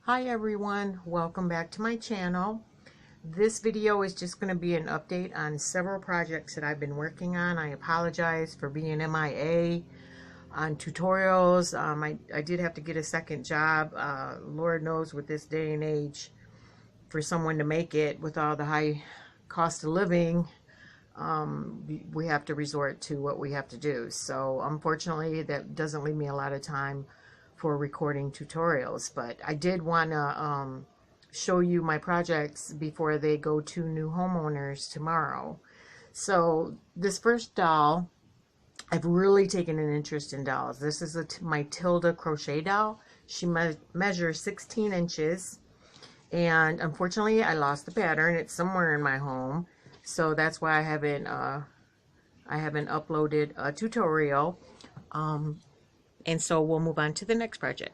Hi everyone, welcome back to my channel. This video is just going to be an update on several projects that I've been working on. I apologize for being MIA on tutorials. I did have to get a second job. Lord knows with this day and age, for someone to make it with all the high cost of living, we have to resort to what we have to do. So unfortunately, that doesn't leave me a lot of time for recording tutorials, but I did want to show you my projects before they go to new homeowners tomorrow. So this first doll, I've really taken an interest in dolls. This is my Tilda crochet doll. She measures 16 inches, and unfortunately I lost the pattern. It's somewhere in my home, so that's why I haven't uploaded a tutorial. And so we'll move on to the next project.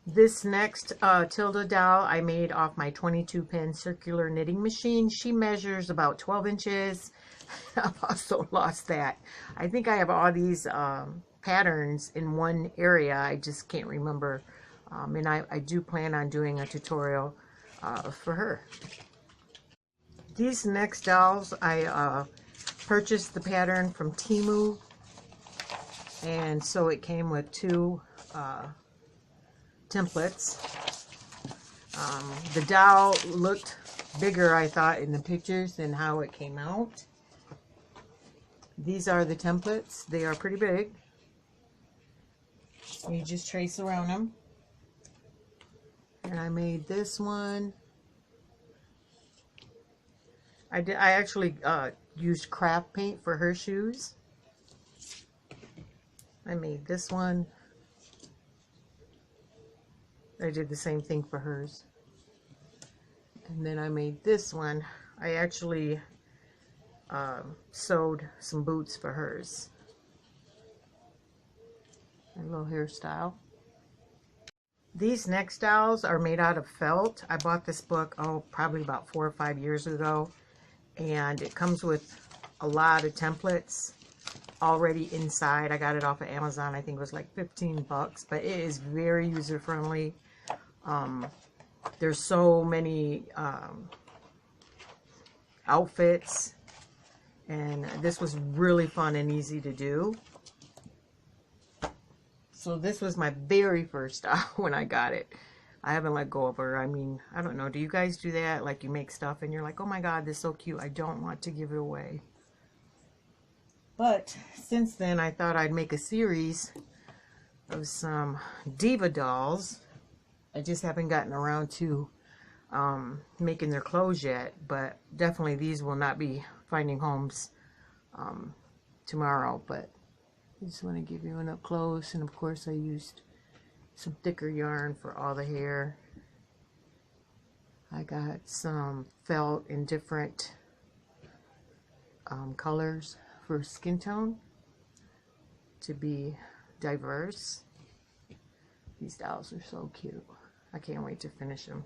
This next Tilda doll I made off my 22-pin circular knitting machine. She measures about 12 inches. I've also lost that. I think I have all these patterns in one area. I just can't remember. And I do plan on doing a tutorial for her. These next dolls, I purchased the pattern from Temu. And so it came with two templates. The doll looked bigger, I thought, in the pictures than how it came out. These are the templates. They are pretty big. You just trace around them. And I made this one. I actually used craft paint for her shoes. I made this one. I did the same thing for hers. And then I made this one. I actually sewed some boots for hers. A little hairstyle. These next dolls are made out of felt. I bought this book, probably about 4 or 5 years ago. And it comes with a lot of templates already inside. I got it off of Amazon. I think it was like 15 bucks, but it is very user friendly. There's so many outfits, and this was really fun and easy to do. So this was my very first doll when I got it. I haven't let go of her. I mean, I don't know, do you guys do that? Like, you make stuff and you're like, oh my god, this is so cute, I don't want to give it away. But since then, I thought I'd make a series of some diva dolls. I just haven't gotten around to making their clothes yet, but definitely these will not be finding homes tomorrow. But I just want to give you an up close, and of course I used some thicker yarn for all the hair. I got some felt in different colors for skin tone to be diverse. These dolls are so cute. I can't wait to finish them.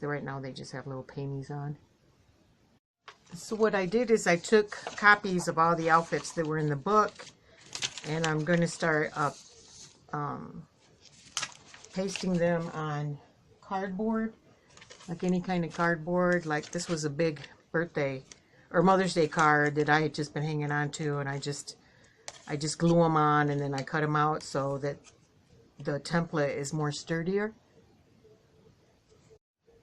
Right now they just have little panties on. So what I did is I took copies of all the outfits that were in the book, and I'm going to start pasting them on cardboard, like any kind of cardboard. Like this was a big birthday or Mother's Day card that I had just been hanging on to, and I just glue them on, and then I cut them out so that the template is more sturdier.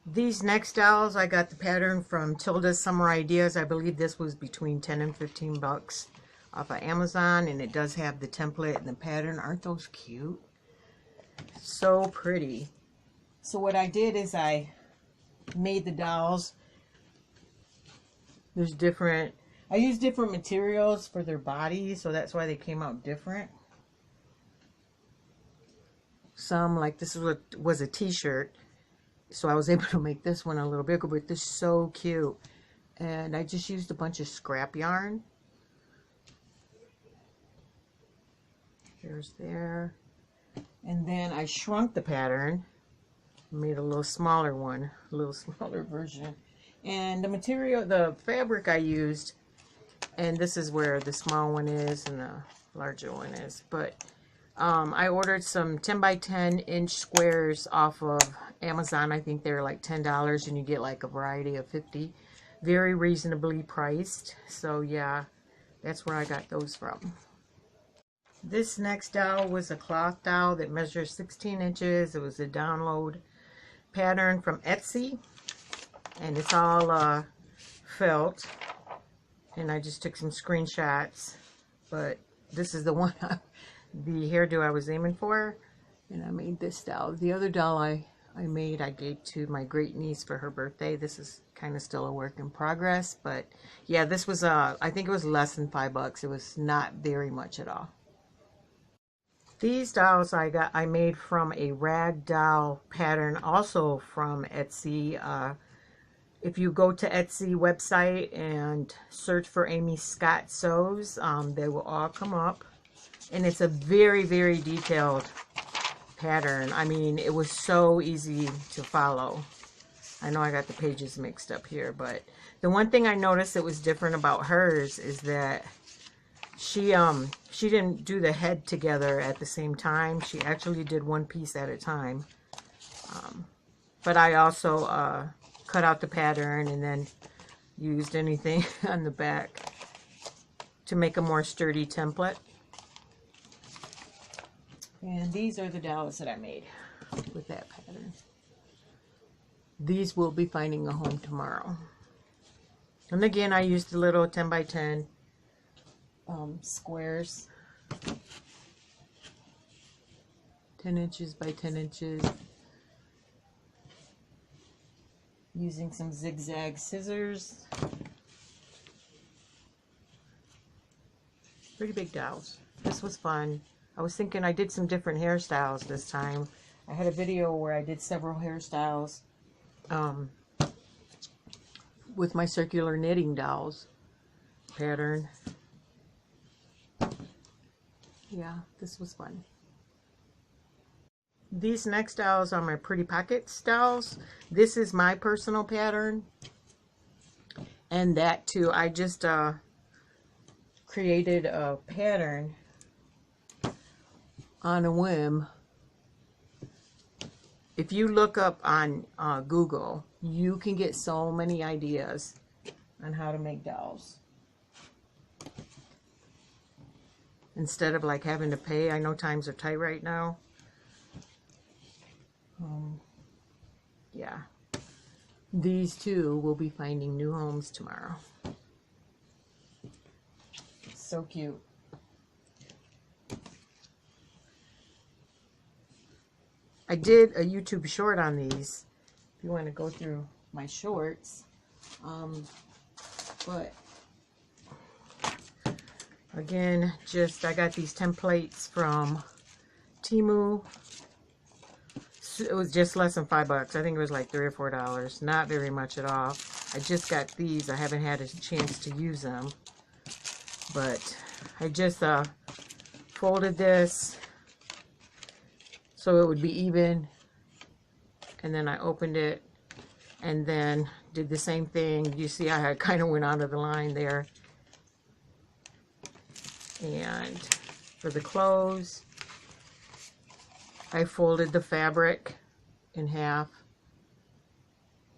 These next dolls, I got the pattern from Tilda's Summer Ideas. I believe this was between 10 and 15 bucks off of Amazon, and it does have the template and the pattern. Aren't those cute? So pretty. So what I did is I made the dolls. There's different, I used different materials for their bodies, so that's why they came out different. Some, like this was a t-shirt, so I was able to make this one a little bigger, but this is so cute. And I just used a bunch of scrap yarn. Here's there. And then I shrunk the pattern, made a little smaller one, a little smaller version. And the material, the fabric I used, and this is where the small one is and the larger one is, but I ordered some 10 by 10 inch squares off of Amazon. I think they're like $10 and you get like a variety of 50. Very reasonably priced. So yeah, that's where I got those from. This next dowel was a cloth dowel that measures 16 inches. It was a download pattern from Etsy. And it's all felt. And I just took some screenshots. But this is the one, the hairdo I was aiming for. And I made this dowel. The other dowel I gave to my great niece for her birthday. This is kind of still a work in progress. But yeah, this was, I think it was less than $5. It was not very much at all. These dolls I made from a rag doll pattern, also from Etsy. If you go to Etsy website and search for AmyScottSews, they will all come up. And it's a very, very detailed pattern. I mean, it was so easy to follow. I know I got the pages mixed up here, but the one thing I noticed that was different about hers is that she didn't do the head together at the same time. She actually did one piece at a time. But I also cut out the pattern and then used anything on the back to make a more sturdy template. And these are the dolls that I made with that pattern. These will be finding a home tomorrow. And again, I used the little 10 by 10 squares, 10 inches by 10 inches, using some zigzag scissors. Pretty big dolls. This was fun. I was thinking I did some different hairstyles this time. I had a video where I did several hairstyles with my circular knitting dolls pattern. Yeah, this was fun. These next dolls are my Pretty Pockets dolls. This is my personal pattern. And that too, I just created a pattern on a whim. If you look up on Google, you can get so many ideas on how to make dolls. Instead of like having to pay. I know times are tight right now. Yeah. These two will be finding new homes tomorrow. So cute. I did a YouTube short on these, if you want to go through my shorts. But again, I got these templates from Temu. It was just less than $5. I think it was like $3 or $4. Not very much at all. I just got these. I haven't had a chance to use them. But I just folded this so it would be even. And then I opened it and then did the same thing. You see I kind of went out of the line there. And for the clothes, I folded the fabric in half.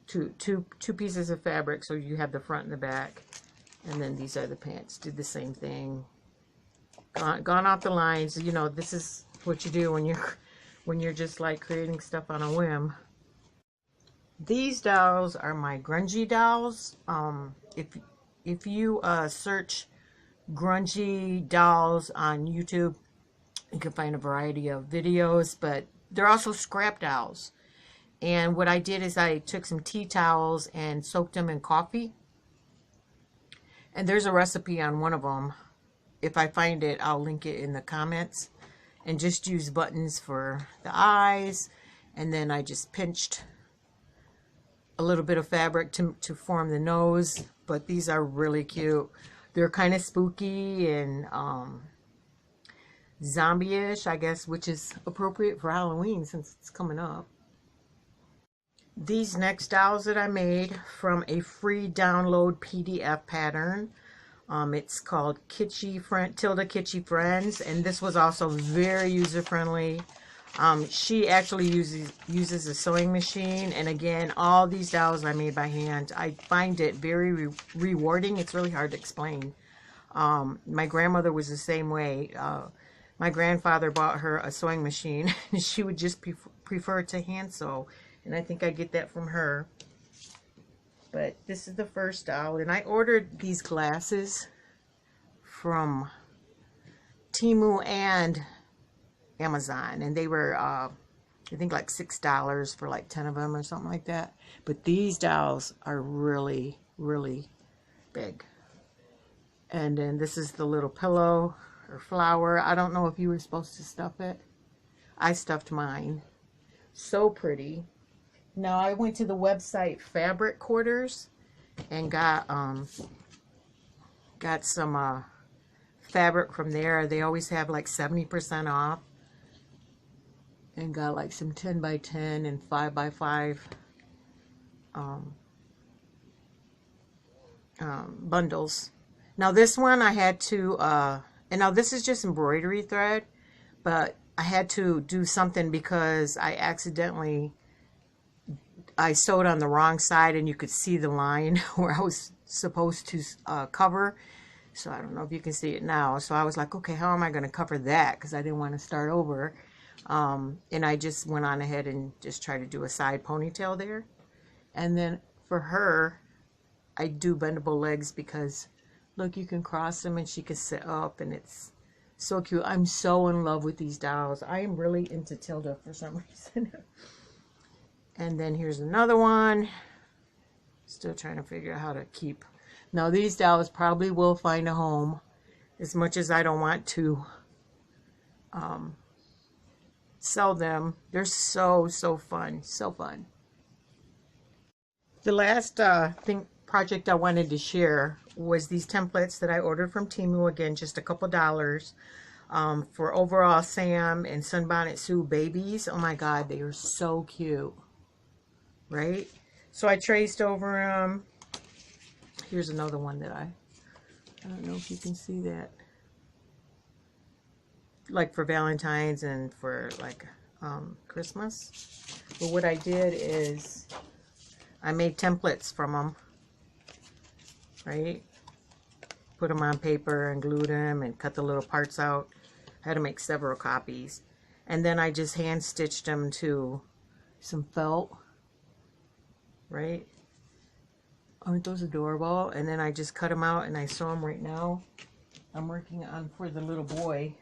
Two pieces of fabric, so you have the front and the back. And then these are the pants. Did the same thing. Gone off the lines. You know, this is what you do when you're just like creating stuff on a whim. These dolls are my grungy dolls. If you search grungy dolls on YouTube, you can find a variety of videos, but they're also scrap dolls. And what I did is I took some tea towels and soaked them in coffee. And there's a recipe on one of them. If I find it, I'll link it in the comments. And just use buttons for the eyes. And then I just pinched a little bit of fabric to form the nose. But these are really cute. They're kind of spooky and zombie-ish, I guess, which is appropriate for Halloween since it's coming up. These next dolls that I made from a free download PDF pattern It's called Tilda Kitschy Friends, and this was also very user friendly. She actually uses a sewing machine, and again, all these dolls I made by hand. I find it very rewarding. It's really hard to explain. My grandmother was the same way. My grandfather bought her a sewing machine, and she would just prefer to hand sew, and I think I get that from her. But this is the first doll, and I ordered these glasses from Temu and Amazon, and they were I think like $6 for like 10 of them or something like that. But these dolls are really big. And then this is the little pillow or flower. I don't know if you were supposed to stuff it. I stuffed mine. So pretty. Now I went to the website Fabric Quarters and got some fabric from there. They always have like 70% off, and got like some 10 by 10 and 5 by 5 bundles. Now this one I had to and now this is just embroidery thread, but I had to do something because I sewed on the wrong side, and you could see the line where I was supposed to cover. So I don't know if you can see it now. So I was like, okay, how am I going to cover that? Because I didn't want to start over. And I just went on ahead and just tried to do a side ponytail there. And then for her, I do bendable legs because, look, you can cross them and she can sit up, and it's so cute. I'm so in love with these dolls. I am really into Tilda for some reason. And then here's another one. Still trying to figure out how to keep. Now these dolls probably will find a home, as much as I don't want to sell them. They're so fun, so fun. The last project I wanted to share was these templates that I ordered from Temu. Again, just a couple dollars for Overall Sam and Sunbonnet Sue babies. Oh my God, they are so cute. Right? So I traced over them. Here's another one that I don't know if you can see that. Like for Valentine's and for like Christmas. But what I did is I made templates from them. Right? Put them on paper and glued them and cut the little parts out. I had to make several copies. And then I just hand stitched them to some felt. Right? Aren't those adorable? And then I just cut them out and I sew them right now. I'm working on for the little boy,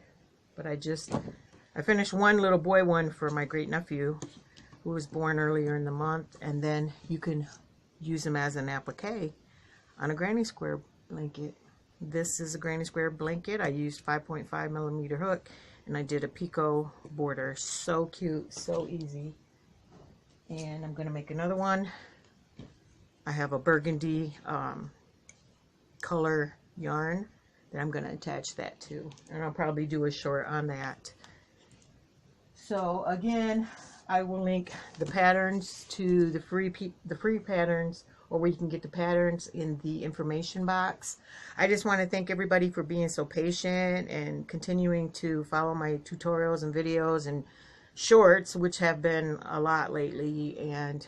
but I finished one little boy one for my great nephew who was born earlier in the month, and then you can use them as an applique on a granny square blanket. This is a granny square blanket. I used 5.5mm hook, and I did a picot border. So cute, so easy. And I'm going to make another one. I have a burgundy color yarn that I'm going to attach that to, and I'll probably do a short on that. So again, I will link the patterns to the free patterns, or where you can get the patterns, in the information box. I just want to thank everybody for being so patient and continuing to follow my tutorials and videos and shorts, which have been a lot lately, and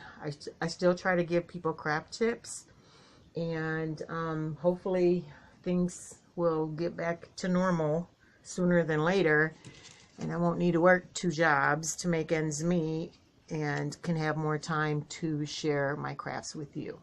I still try to give people craft tips, and hopefully things will get back to normal sooner than later, and I won't need to work 2 jobs to make ends meet, and can have more time to share my crafts with you.